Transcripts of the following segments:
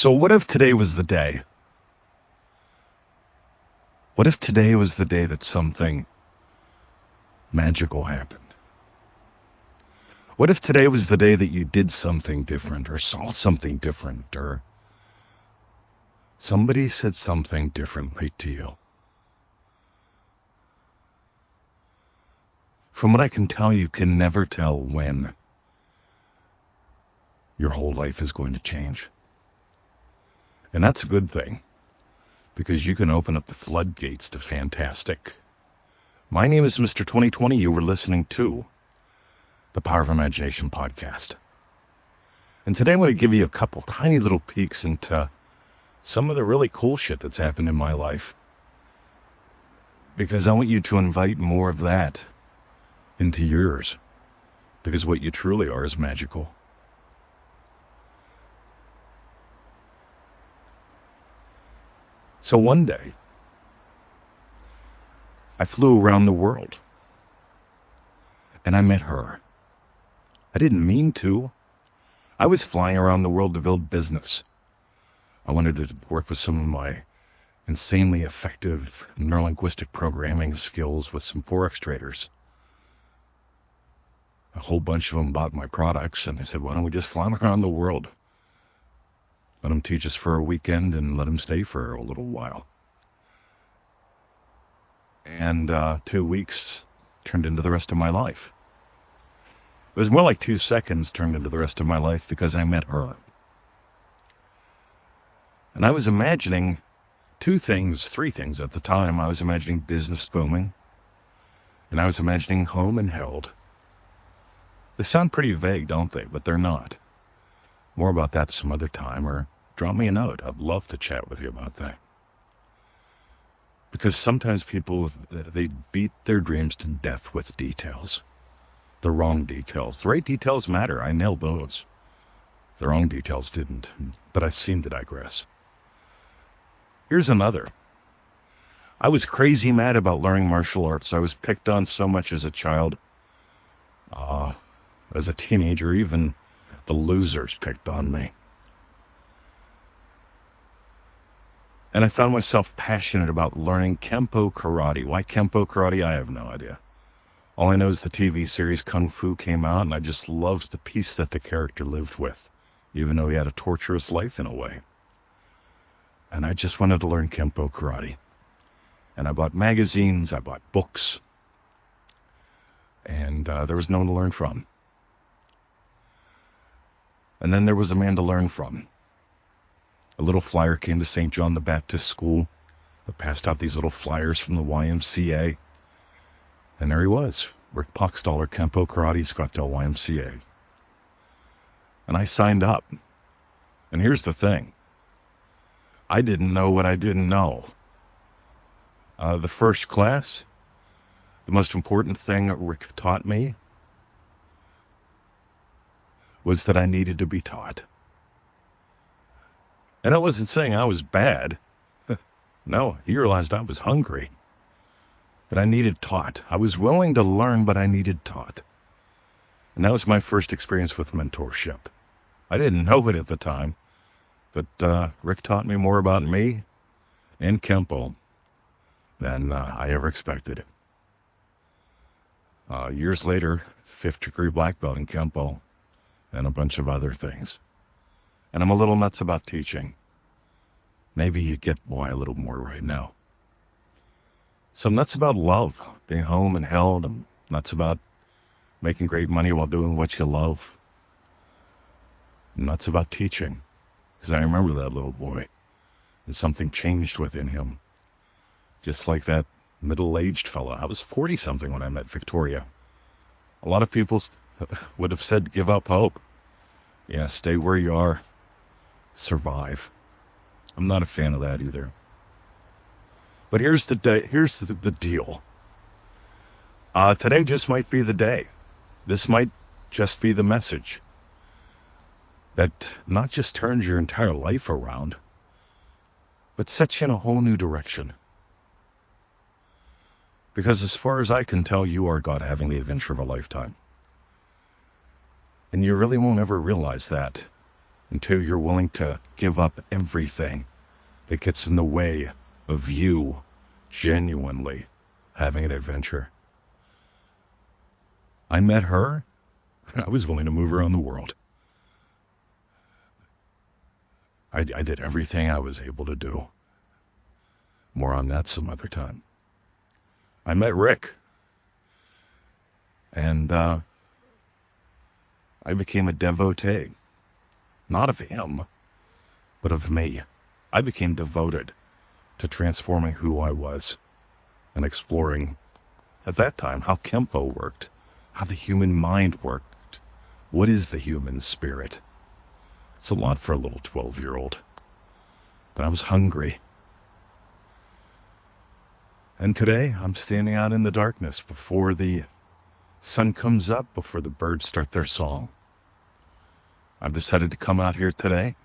So what if today was the day? What if today was the day that something magical happened? What if today was the day that you did something different or saw something different or somebody said something differently to you? From what I can tell, you can never tell when your whole life is going to change. And that's a good thing, because you can open up the floodgates to fantastic. My name is Mr. 2020. You were listening to the Power of Imagination podcast. And today I'm going to give you a couple tiny little peeks into some of the really cool shit that's happened in my life, because I want you to invite more of that into yours, because what you truly are is magical. So one day, I flew around the world, and I met her. I didn't mean to. I was flying around the world to build business. I wanted to work with some of my insanely effective neurolinguistic programming skills with some Forex traders. A whole bunch of them bought my products, and I said, why don't we just fly around the world? Let them teach us for a weekend and let them stay for a little while. And 2 weeks turned into the rest of my life. It was more like 2 seconds turned into the rest of my life, because I met her. And I was imagining three things at the time. I was imagining business booming, and I was imagining home and held. They sound pretty vague, don't they? But they're not. More about that some other time, or drop me a note. I'd love to chat with you about that. Because sometimes people, they beat their dreams to death with details. The wrong details. The right details matter. I nailed those. The wrong details didn't. But I seem to digress. Here's another. I was crazy mad about learning martial arts. I was picked on so much as a child. As a teenager, even the losers picked on me. And I found myself passionate about learning Kempo karate. Why Kempo karate? I have no idea. All I know is the TV series Kung Fu came out, and I just loved the peace that the character lived with, even though he had a torturous life in a way. And I just wanted to learn Kempo karate. And I bought magazines, I bought books, and there was no one to learn from. And then there was a man to learn from. A little flyer came to St. John the Baptist School that passed out these little flyers from the YMCA. And there he was, Rick Poxtaller, Kempo Karate, Scottsdale YMCA. And I signed up. And here's the thing. I didn't know what I didn't know. The first class, the most important thing that Rick taught me was that I needed to be taught. And I wasn't saying I was bad. No, he realized I was hungry. That I needed taught. I was willing to learn, but I needed taught. And that was my first experience with mentorship. I didn't know it at the time, but Rick taught me more about me and Kempo than I ever expected. Years later, 5th degree black belt in Kempo, and a bunch of other things. And I'm a little nuts about teaching. Maybe you get why a little more right now. So I'm nuts about love, being home and held. I'm nuts about making great money while doing what you love. I'm nuts about teaching, because I remember that little boy, and something changed within him. Just like that middle-aged fella. I was 40-something when I met Victoria. A lot of people would have said, give up hope. Yeah, stay where you are. Survive. I'm not a fan of that either. But here's the deal. Today just might be the day. This might just be the message that not just turns your entire life around, but sets you in a whole new direction. Because as far as I can tell, you are God having the adventure of a lifetime. And you really won't ever realize that until you're willing to give up everything that gets in the way of you genuinely having an adventure. I met her, and I was willing to move around the world. I did everything I was able to do. More on that some other time. I met Rick, and I became a devotee, not of him, but of me. I became devoted to transforming who I was and exploring, at that time, how Kempo worked, how the human mind worked. What is the human spirit? It's a lot for a little 12-year-old. But I was hungry. And today, I'm standing out in the darkness before the sun comes up, before the birds start their song. I've decided to come out here today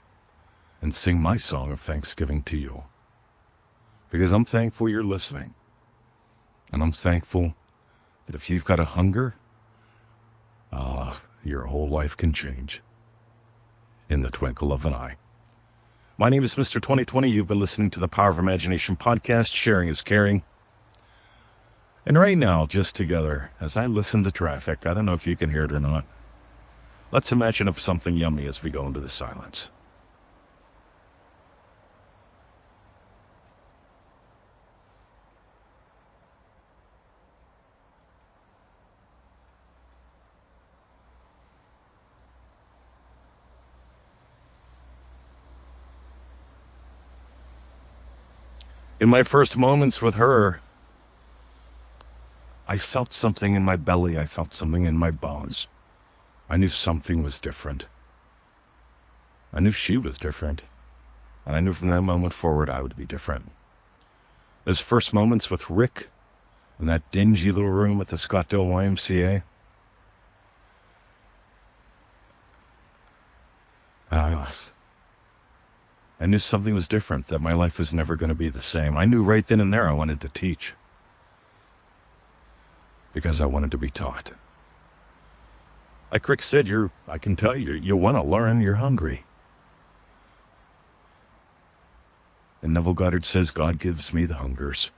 and sing my song of thanksgiving to you. Because I'm thankful you're listening. And I'm thankful that if you've got a hunger, your whole life can change in the twinkle of an eye. My name is Mr. 2020. You've been listening to the Power of Imagination podcast. Sharing is caring. And right now, just together, as I listen to traffic, I don't know if you can hear it or not, let's imagine of something yummy as we go into the silence. In my first moments with her, I felt something in my belly. I felt something in my bones. I knew something was different. I knew she was different. And I knew from that moment forward I would be different. Those first moments with Rick in that dingy little room at the Scottsdale YMCA, I knew something was different, that my life was never going to be the same. I knew right then and there I wanted to teach. Because I wanted to be taught. Like Rick said, I can tell you want to learn, you're hungry. And Neville Goddard says, God gives me the hungers.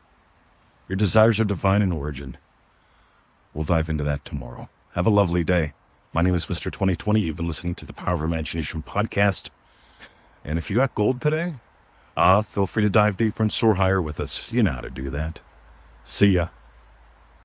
Your desires are divine in origin. We'll dive into that tomorrow. Have a lovely day. My name is Mr. 2020. You've been listening to the Power of Imagination podcast. And if you got gold today, feel free to dive deeper and soar higher with us. You know how to do that. See ya.